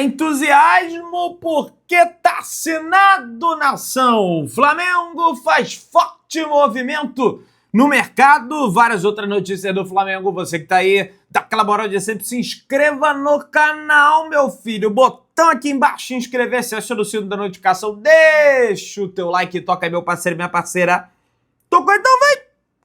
Entusiasmo porque tá assinado, nação! O Flamengo faz forte movimento no mercado. Várias outras notícias do Flamengo. Você que tá aí, dá aquela moral de sempre, se inscreva no canal, meu filho. Botão aqui embaixo, inscrever-se, acha o sino da notificação. Deixa o teu like, toca aí, meu parceiro e minha parceira. Tocou, então vai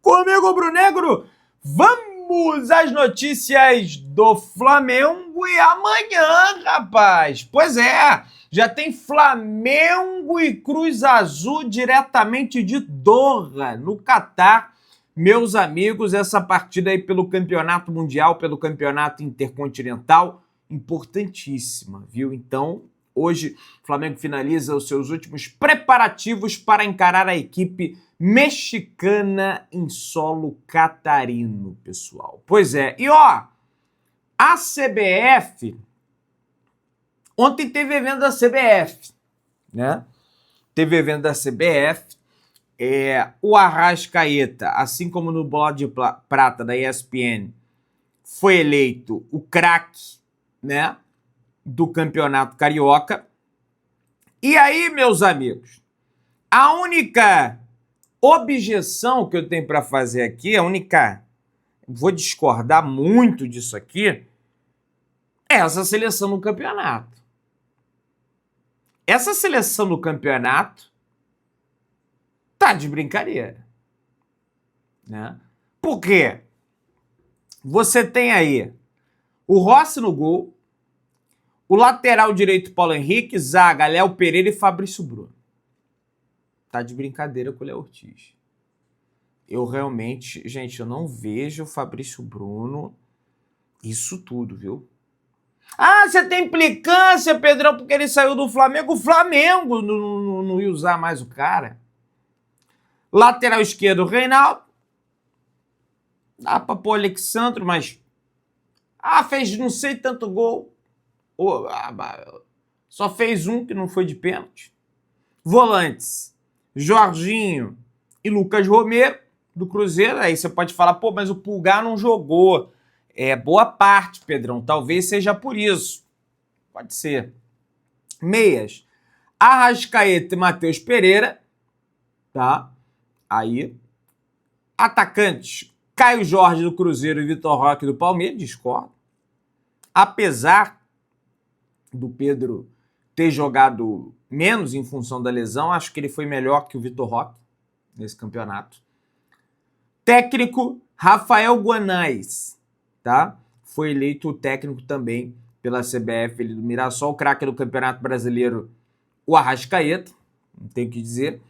comigo, Brunegro. Vamos às notícias do Flamengo e amanhã, rapaz. Pois é, já tem Flamengo e Cruz Azul diretamente de Doha, no Catar. Meus amigos, essa partida aí pelo Campeonato Mundial, pelo Campeonato Intercontinental, importantíssima, viu? Então, hoje o Flamengo finaliza os seus últimos preparativos para encarar a equipe mexicana em solo catarino, pessoal. Pois é, e ó, a CBF, ontem teve evento da CBF, né? Teve evento da CBF, o Arrascaeta, assim como no Bola de Prata da ESPN, foi eleito o craque, né, do Campeonato Carioca. E aí, meus amigos, a única objeção que eu tenho para fazer aqui, vou discordar muito disso aqui, é essa seleção no campeonato. Essa seleção no campeonato tá de brincadeira, né? Por quê? Você tem aí o Rossi no gol, o lateral direito Paulo Henrique, zaga, Léo Pereira e Fabrício Bruno. Tá de brincadeira com o Léo Ortiz. Eu realmente, gente, eu não vejo o Fabrício Bruno isso tudo, viu? Ah, você tem implicância, Pedrão, porque ele saiu do Flamengo. O Flamengo não ia usar mais o cara. Lateral esquerdo, Reinaldo. Dá pra pôr o Alexandre, mas... fez não sei tanto gol. Só fez um que não foi de pênalti. Volantes, Jorginho e Lucas Romero, do Cruzeiro. Aí você pode falar, pô, mas o Pulgar não jogou. Boa parte, Pedrão. Talvez seja por isso. Pode ser. Meias, Arrascaeta e Matheus Pereira. Tá? Aí. Atacantes, Caio Jorge do Cruzeiro e Vitor Roque do Palmeiras. Discordo. Apesar do Pedro ter jogado menos em função da lesão, acho que ele foi melhor que o Vitor Roque nesse campeonato. Técnico, Rafael Guanais, tá? Foi eleito o técnico também pela CBF, ele do Mirassol, craque do Campeonato Brasileiro, o Arrascaeta, não tenho o que dizer.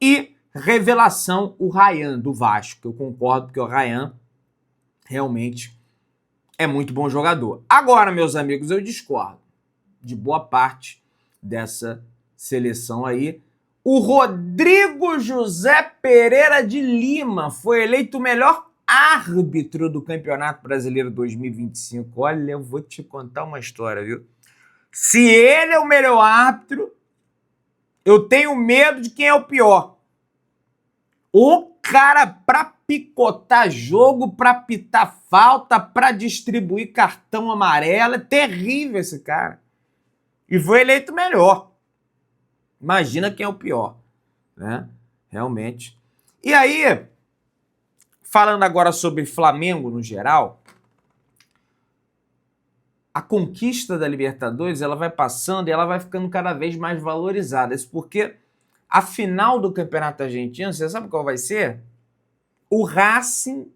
E revelação, o Ryan, do Vasco, que eu concordo, porque o Ryan realmente é muito bom jogador. Agora, meus amigos, eu discordo de boa parte dessa seleção aí. O Rodrigo José Pereira de Lima foi eleito o melhor árbitro do Campeonato Brasileiro 2025. Olha, eu vou te contar uma história, viu? Se ele é o melhor árbitro, eu tenho medo de quem é o pior. O cara, pra picotar jogo, pra pitar falta, pra distribuir cartão amarelo, é terrível esse cara. E foi eleito melhor. Imagina quem é o pior, né? Realmente. E aí, falando agora sobre Flamengo no geral, a conquista da Libertadores, ela vai passando e ela vai ficando cada vez mais valorizada. Isso porque a final do Campeonato Argentino, você sabe qual vai ser? O Racing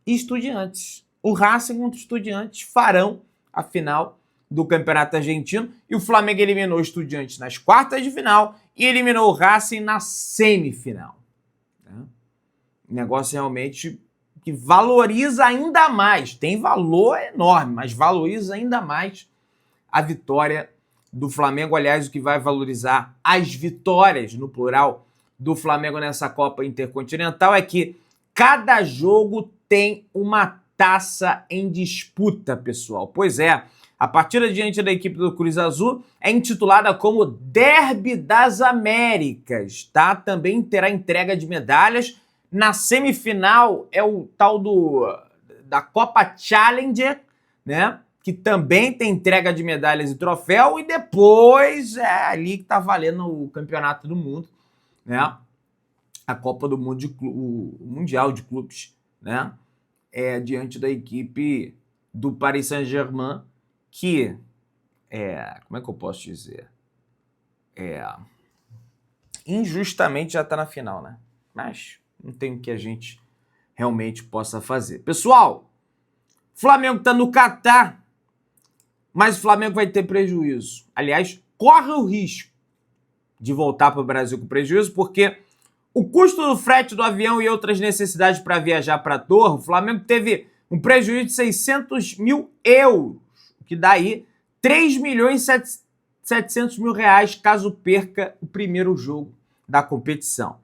e Estudiantes. O Racing contra o Estudiantes farão a final do Campeonato Argentino, e o Flamengo eliminou o Estudiantes nas quartas de final e eliminou o Racing na semifinal. Negócio realmente que valoriza ainda mais, tem valor enorme, mas valoriza ainda mais a vitória do Flamengo. Aliás, o que vai valorizar as vitórias, no plural, do Flamengo nessa Copa Intercontinental é que cada jogo tem uma taça em disputa, pessoal. Pois é, a partida diante da equipe do Cruz Azul é intitulada como Derby das Américas, tá? Também terá entrega de medalhas. Na semifinal é o tal da Copa Challenger, né? que também tem entrega de medalhas e troféu, e depois é ali que tá valendo o Campeonato do Mundo, né? A Copa do Mundo, o Mundial de Clubes, né? Diante da equipe do Paris Saint-Germain, que como é que eu posso dizer? Injustamente já tá na final, né? Mas não tem o que a gente realmente possa fazer. Pessoal, o Flamengo tá no Catar, mas o Flamengo vai ter prejuízo. Aliás, corre o risco de voltar para o Brasil com prejuízo, porque o custo do frete do avião e outras necessidades para viajar para a Torre, o Flamengo teve um prejuízo de 600 mil euros, que dá aí 3 milhões e 700 mil reais caso perca o primeiro jogo da competição.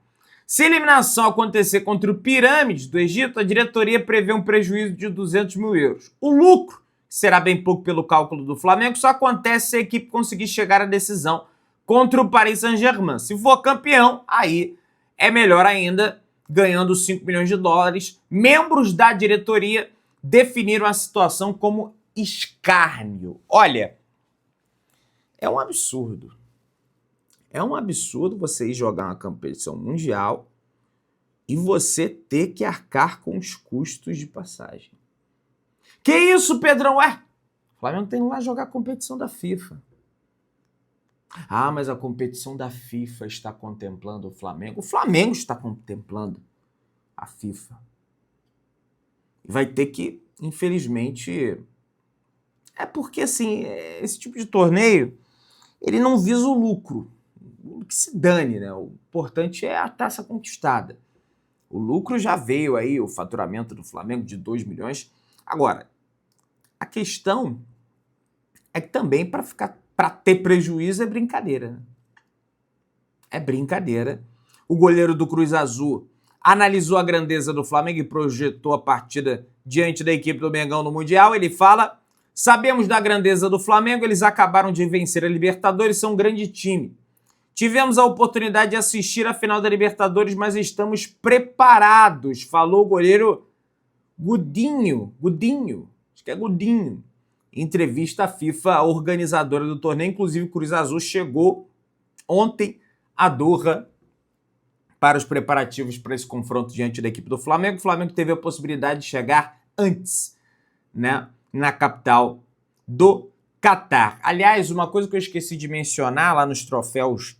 Se a eliminação acontecer contra o Pirâmides do Egito, a diretoria prevê um prejuízo de 200 mil euros. O lucro, que será bem pouco pelo cálculo do Flamengo, só acontece se a equipe conseguir chegar à decisão contra o Paris Saint-Germain. Se for campeão, aí é melhor ainda, ganhando 5 milhões de dólares. Membros da diretoria definiram a situação como escárnio. Olha, é um absurdo. É um absurdo você ir jogar uma competição mundial e você ter que arcar com os custos de passagem. Que isso, Pedrão? O Flamengo tem que ir lá jogar a competição da FIFA. Ah, mas a competição da FIFA está contemplando o Flamengo. O Flamengo está contemplando a FIFA. E vai ter que, infelizmente... porque, assim, esse tipo de torneio, ele não visa o lucro. Que se dane, né? O importante é a taça conquistada. O lucro já veio aí, o faturamento do Flamengo de 2 milhões. Agora, a questão é que também para ter prejuízo é brincadeira. Né? É brincadeira. O goleiro do Cruz Azul analisou a grandeza do Flamengo e projetou a partida diante da equipe do Mengão no Mundial. Ele fala: sabemos da grandeza do Flamengo, eles acabaram de vencer a Libertadores, são um grande time. Tivemos a oportunidade de assistir a final da Libertadores, mas estamos preparados, falou o goleiro Gudinho, acho que é Gudinho, em entrevista à FIFA, a organizadora do torneio. Inclusive, o Cruz Azul chegou ontem a Doha para os preparativos para esse confronto diante da equipe do Flamengo. O Flamengo teve a possibilidade de chegar antes, né, na capital do Catar. Aliás, uma coisa que eu esqueci de mencionar lá nos troféus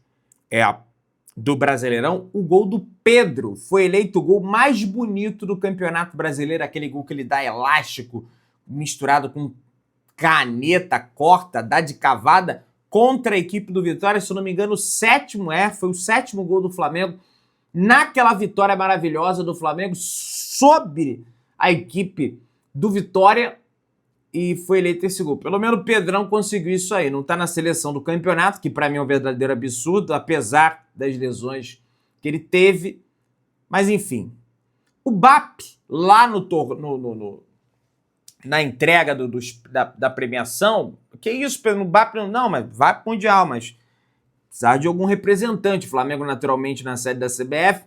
do Brasileirão, o gol do Pedro foi eleito o gol mais bonito do Campeonato Brasileiro, aquele gol que ele dá elástico, misturado com caneta, corta, dá de cavada, contra a equipe do Vitória, se eu não me engano, foi o sétimo gol do Flamengo, naquela vitória maravilhosa do Flamengo sobre a equipe do Vitória, e foi eleito esse gol. Pelo menos o Pedrão conseguiu isso aí. Não tá na seleção do campeonato, que para mim é um verdadeiro absurdo, apesar das lesões que ele teve. Mas enfim. O BAP, lá na entrega da premiação, que isso, no BAP não, mas vai pro Mundial, mas precisava de algum representante. Flamengo, naturalmente, na sede da CBF.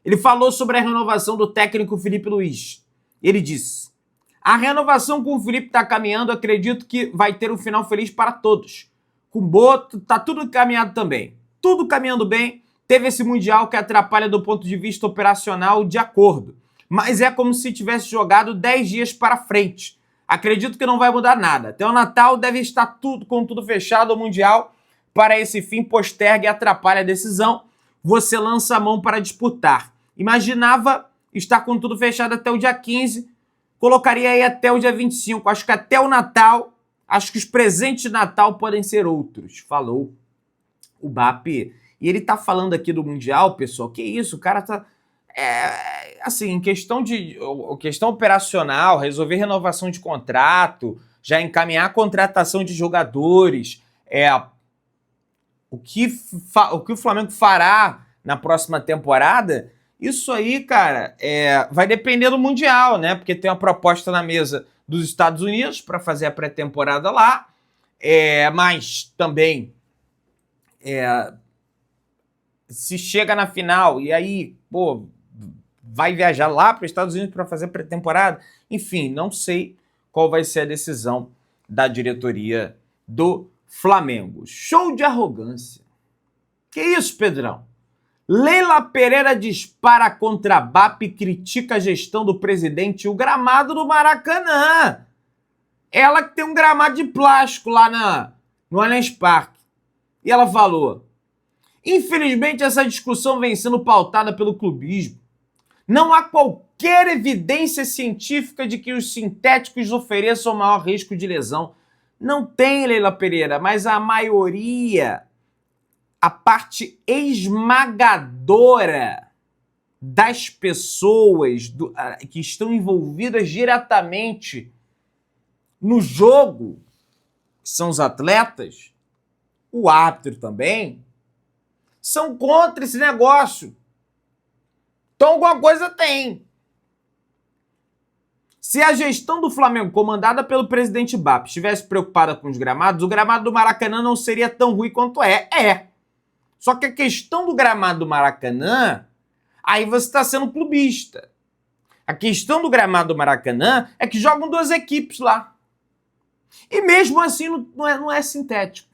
Ele falou sobre a renovação do técnico Felipe Luiz. Ele disse: a renovação com o Felipe está caminhando, acredito que vai ter um final feliz para todos. Com o Boto, tá tudo caminhado também. Tudo caminhando bem. Teve esse Mundial que atrapalha do ponto de vista operacional, de acordo. Mas é como se tivesse jogado 10 dias para frente. Acredito que não vai mudar nada. Até o Natal deve estar com tudo fechado. O Mundial, para esse fim, posterga e atrapalha a decisão. Você lança a mão para disputar. Imaginava estar com tudo fechado até o dia 15, colocaria aí até o dia 25. Acho que até o Natal, acho que os presentes de Natal podem ser outros, falou o BAP. E ele tá falando aqui do Mundial, pessoal, que isso, o cara tá... assim, questão operacional, resolver renovação de contrato, já encaminhar a contratação de jogadores, o que o Flamengo fará na próxima temporada... Isso aí, cara, vai depender do Mundial, né? Porque tem uma proposta na mesa dos Estados Unidos para fazer a pré-temporada lá, mas também se chega na final e aí, vai viajar lá para os Estados Unidos para fazer a pré-temporada. Enfim, não sei qual vai ser a decisão da diretoria do Flamengo. Show de arrogância. Que isso, Pedrão? Leila Pereira dispara contra a BAP e critica a gestão do presidente e o gramado do Maracanã. Ela que tem um gramado de plástico lá no Allianz Parque. E ela falou: infelizmente essa discussão vem sendo pautada pelo clubismo. Não há qualquer evidência científica de que os sintéticos ofereçam maior risco de lesão. Não tem, Leila Pereira, mas a maioria, a parte esmagadora das pessoas que estão envolvidas diretamente no jogo, que são os atletas, o árbitro também, são contra esse negócio. Então alguma coisa tem. Se a gestão do Flamengo, comandada pelo presidente BAP, estivesse preocupada com os gramados, o gramado do Maracanã não seria tão ruim quanto é. Só que a questão do gramado do Maracanã, aí você está sendo clubista. A questão do gramado do Maracanã é que jogam duas equipes lá. E mesmo assim não é sintético.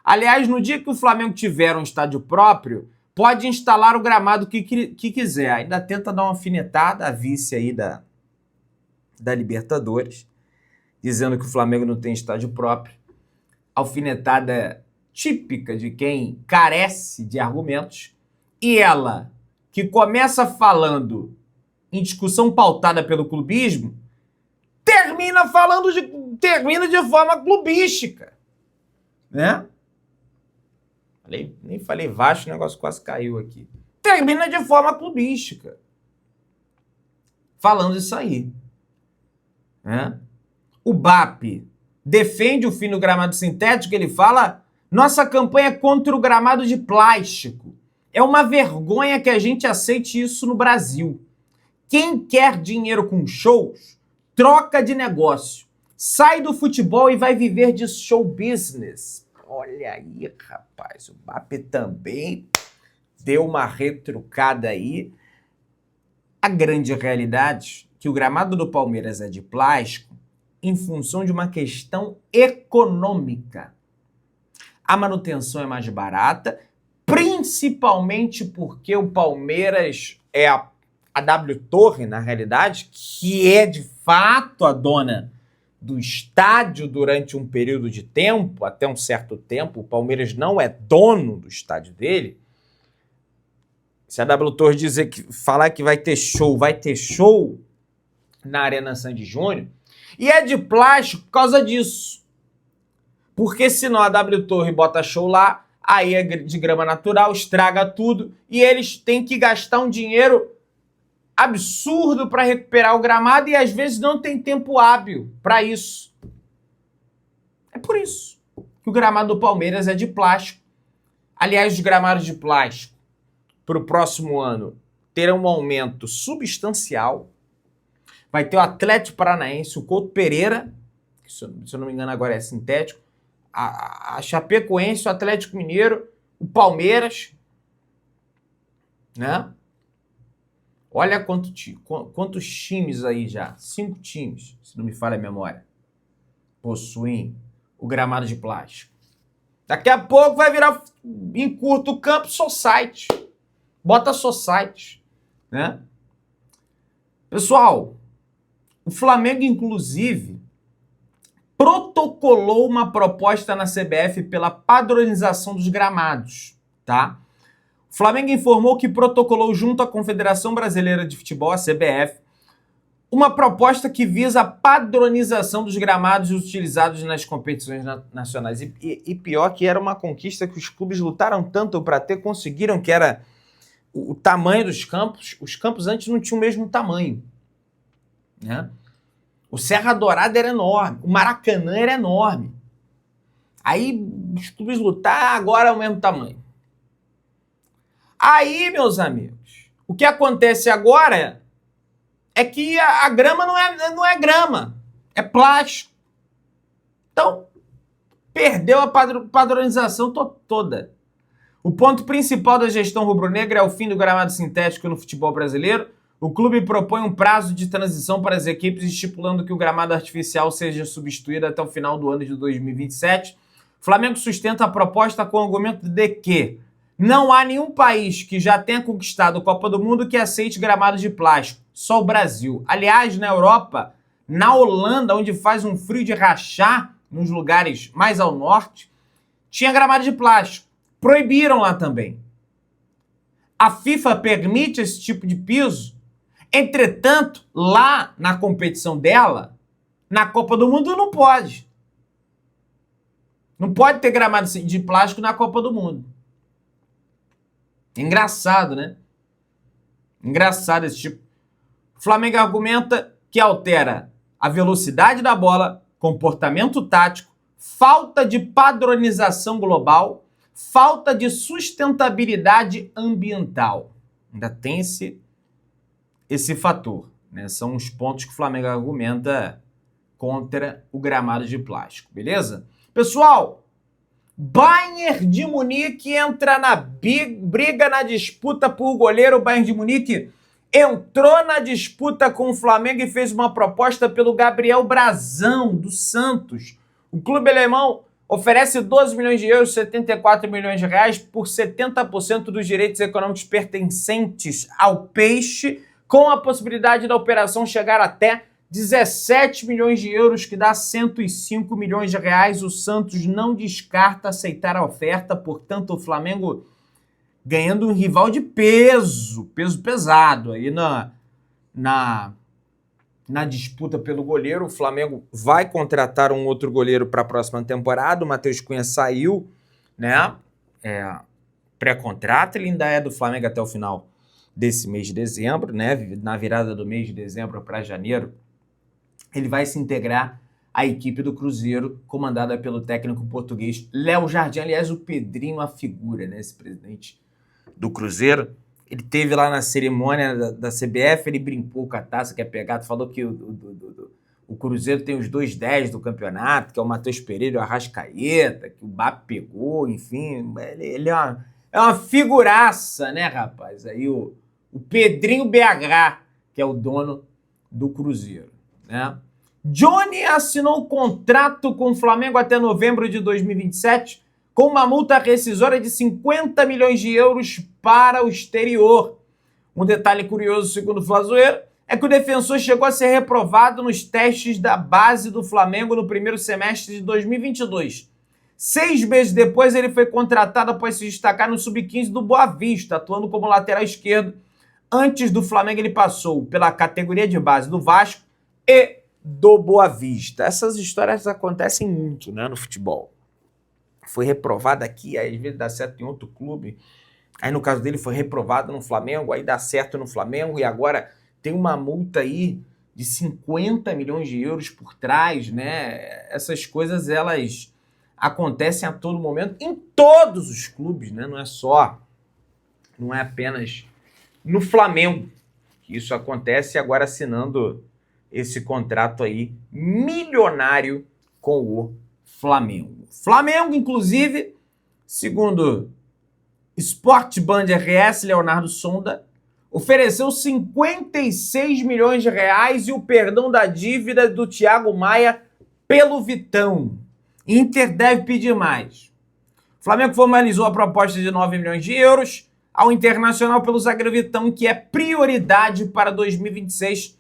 Aliás, no dia que o Flamengo tiver um estádio próprio, pode instalar o gramado que quiser. Ainda tenta dar uma alfinetada à vice aí da Libertadores, dizendo que o Flamengo não tem estádio próprio. Alfinetada típica de quem carece de argumentos. E ela, que começa falando em discussão pautada pelo clubismo, termina de forma clubística. Né? Nem falei baixo, o negócio quase caiu aqui. Termina de forma clubística. Falando isso aí. Né? O BAP defende o fim do gramado sintético, ele fala: nossa campanha é contra o gramado de plástico. É uma vergonha que a gente aceite isso no Brasil. Quem quer dinheiro com shows, troca de negócio. Sai do futebol e vai viver de show business. Olha aí, rapaz, o BAP também deu uma retrucada aí. A grande realidade é que o gramado do Palmeiras é de plástico em função de uma questão econômica. A manutenção é mais barata, principalmente porque o Palmeiras é a W Torre, na realidade, que é de fato a dona do estádio durante um período de tempo, até um certo tempo. O Palmeiras não é dono do estádio dele. Se a W Torre falar que vai ter show na Arena Sandy Júnior, e é de plástico por causa disso. Porque senão a W Torre bota show lá, aí é de grama natural, estraga tudo, e eles têm que gastar um dinheiro absurdo para recuperar o gramado e às vezes não tem tempo hábil para isso. É por isso que o gramado do Palmeiras é de plástico. Aliás, os gramados de plástico para o próximo ano terão um aumento substancial. Vai ter o Atlético Paranaense, o Couto Pereira, que se eu não me engano agora é sintético, a Chapecoense, o Atlético Mineiro, o Palmeiras, né? Olha quantos times aí já. 5 times, se não me falha a memória, possuem o gramado de plástico. Daqui a pouco vai virar, em curto campo, society. Bota society, né? Pessoal, o Flamengo, inclusive, protocolou uma proposta na CBF pela padronização dos gramados, tá? O Flamengo informou que protocolou junto à Confederação Brasileira de Futebol, a CBF, uma proposta que visa a padronização dos gramados utilizados nas competições nacionais. E pior que era uma conquista que os clubes lutaram tanto para ter, conseguiram, que era o tamanho dos campos. Os campos antes não tinham o mesmo tamanho, né? O Serra Dourada era enorme, o Maracanã era enorme. Aí os clubes lutaram, agora é o mesmo tamanho. Aí, meus amigos, o que acontece agora é que a grama não é grama, é plástico. Então, perdeu a padronização toda. O ponto principal da gestão rubro-negra é o fim do gramado sintético no futebol brasileiro. O clube propõe um prazo de transição para as equipes, estipulando que o gramado artificial seja substituído até o final do ano de 2027. O Flamengo sustenta a proposta com o argumento de que não há nenhum país que já tenha conquistado a Copa do Mundo que aceite gramados de plástico. Só o Brasil. Aliás, na Europa, na Holanda, onde faz um frio de rachar, nos lugares mais ao norte, tinha gramado de plástico. Proibiram lá também. A FIFA permite esse tipo de piso. Entretanto, lá na competição dela, na Copa do Mundo, não pode. Não pode ter gramado de plástico na Copa do Mundo. Engraçado, né? Engraçado esse tipo. O Flamengo argumenta que altera a velocidade da bola, comportamento tático, falta de padronização global, falta de sustentabilidade ambiental. Ainda tem esse fator, né? São os pontos que o Flamengo argumenta contra o gramado de plástico, beleza? Pessoal, Bayern de Munique entra na briga, na disputa por goleiro. O Bayern de Munique entrou na disputa com o Flamengo e fez uma proposta pelo Gabriel Brazão, do Santos. O clube alemão oferece 12 milhões de euros, 74 milhões de reais, por 70% dos direitos econômicos pertencentes ao Peixe, com a possibilidade da operação chegar até 17 milhões de euros, que dá 105 milhões de reais. O Santos não descarta aceitar a oferta, portanto o Flamengo ganhando um rival de peso pesado aí na disputa pelo goleiro. O Flamengo vai contratar um outro goleiro para a próxima temporada. O Matheus Cunha saiu, né? Pré-contrato, ele ainda é do Flamengo até o final desse mês de dezembro, né? Na virada do mês de dezembro para janeiro, ele vai se integrar à equipe do Cruzeiro, comandada pelo técnico português Léo Jardim. Aliás, o Pedrinho, a figura, né? Esse presidente do Cruzeiro. Ele teve lá na cerimônia da CBF, ele brincou com a taça que é pegada, falou que o Cruzeiro tem os 2 10 do campeonato, que é o Matheus Pereira e o Arrascaeta, que o BAP pegou, enfim. Ele é uma figuraça, né, rapaz? Aí o Pedrinho BH, que é o dono do Cruzeiro, né? Johnny assinou um contrato com o Flamengo até novembro de 2027, com uma multa rescisória de 50 milhões de euros para o exterior. Um detalhe curioso, segundo o Flazoeiro, é que o defensor chegou a ser reprovado nos testes da base do Flamengo no primeiro semestre de 2022. 6 meses depois, ele foi contratado após se destacar no Sub-15 do Boa Vista, atuando como lateral esquerdo. Antes do Flamengo, ele passou pela categoria de base do Vasco e do Boa Vista. Essas histórias acontecem muito, né, no futebol. Foi reprovado aqui, aí às vezes dá certo em outro clube. Aí no caso dele foi reprovado no Flamengo, aí dá certo no Flamengo e agora tem uma multa aí de 50 milhões de euros por trás, né? Essas coisas, elas acontecem a todo momento em todos os clubes, né? Não é apenas no Flamengo que isso acontece, agora assinando esse contrato aí milionário com o Flamengo. Flamengo, inclusive, segundo Sport Band RS, Leonardo Sonda, ofereceu 56 milhões de reais e o perdão da dívida do Thiago Maia pelo Vitão. Inter deve pedir mais. O Flamengo formalizou a proposta de 9 milhões de euros ao Internacional pelo zagueiro Vitão, que é prioridade para 2026.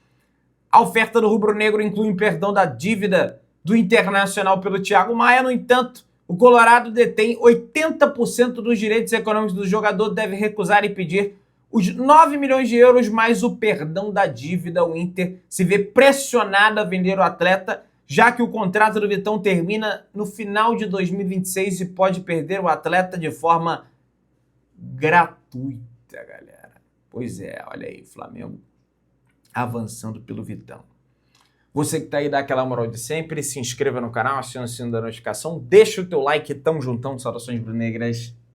A oferta do rubro-negro inclui um perdão da dívida do Internacional pelo Thiago Maia. No entanto, o Colorado detém 80% dos direitos econômicos do jogador, deve recusar e pedir os 9 milhões de euros mais o perdão da dívida. O Inter se vê pressionado a vender o atleta, já que o contrato do Vitão termina no final de 2026 e pode perder o atleta de forma gratuita, galera. Pois é, olha aí, Flamengo avançando pelo Vitão. Você que tá aí, dá aquela moral de sempre, se inscreva no canal, acione o sino da notificação, deixa o teu like, tamo juntão, saudações brunegras.